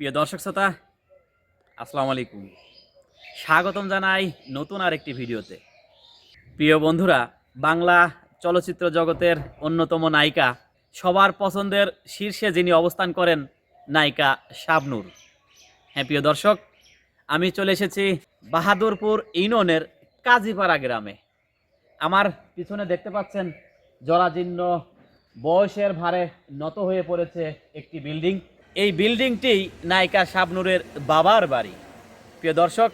প্রিয় দর্শক শ্রোতা, আসসালামু আলাইকুম। স্বাগতম জানাই নতুন আরেকটি ভিডিওতে। প্রিয় বন্ধুরা, বাংলা চলচ্চিত্র জগতের অন্যতম নায়িকা, সবার পছন্দের শীর্ষে যিনি অবস্থান করেন, নায়িকা শাবনূর। হ্যাঁ প্রিয় দর্শক, আমি চলে এসেছি বাহাদুরপুর ইউনিয়নের কাজীপাড়া গ্রামে। আমার পিছনে দেখতে পাচ্ছেন জরাজীর্ণ, বয়সের ভারে নত হয়ে পড়েছে একটি বিল্ডিং। এই বিল্ডিংটি নায়িকা শাবনূরের বাবার বাড়ি। প্রিয় দর্শক,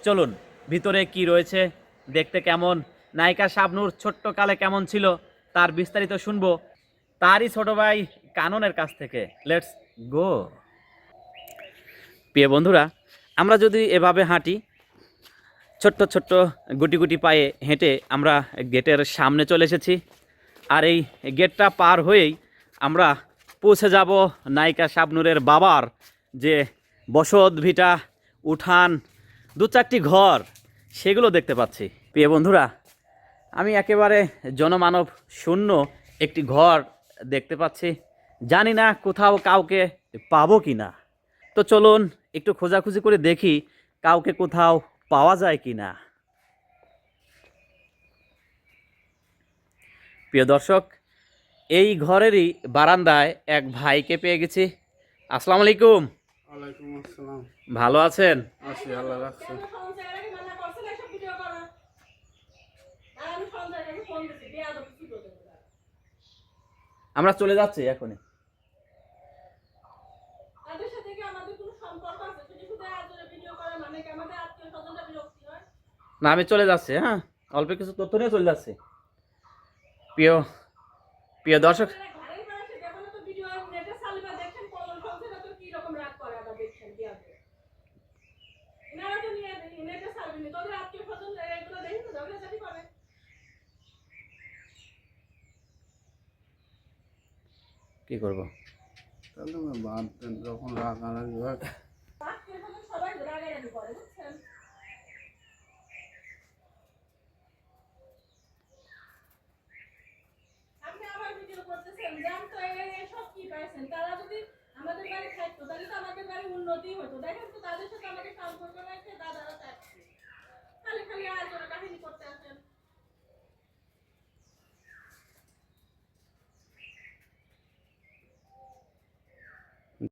চলুন ভিতরে কি রয়েছে, দেখতে কেমন, নায়িকা শাবনূর ছোট্টকালে কেমন ছিল তার বিস্তারিত শুনবো তারই ছোট ভাই কাননের কাছ থেকে। Let's go. প্রিয় বন্ধুরা, আমরা যদি এভাবে হাঁটি, ছোট্ট ছোট্ট গুটি গুটি পায়ে হেঁটে আমরা গেটের সামনে চলে এসেছি। আর এই গেটটা পার হয়েই আমরা পৌঁছে যাব নায়িকা শাবনূরের বাবার যে বসত ভিটা, উঠান, দু চারটি ঘর, সেগুলো দেখতে পাচ্ছি। প্রিয় বন্ধুরা, আমি একেবারে জনমানব শূন্য একটি ঘর দেখতে পাচ্ছি। জানি না কোথাও কাউকে পাবো কি না। তো চলুন একটু খোঁজাখুঁজি করে দেখি কাউকে কোথাও পাওয়া যায় কি না। প্রিয় দর্শক, এই ঘরেরই বারান্দায় এক ভাইকে পেয়ে গেছি। আসসালামু আলাইকুম। ওয়ালাইকুম আসসালাম। ভালো আছেন? আছি, আল্লাহ রাখছে। আমরা চলে যাচ্ছি এখনই। না, আমি চলে যাচ্ছি। হ্যাঁ, অল্প কিছু তথ্য নিয়ে চলে যাচ্ছি। প্রিয় প্রিয় দর্শক, কি করব? তাহলে বাদ দেন, যখন রাগারাগি হয়। তারা যদি আমাদের বাড়ি থাকতো তাহলে তো আমাদের বাড়ি উন্নতি হতো। দেখেন তো তাদের সাথে আমাদের সম্পর্ক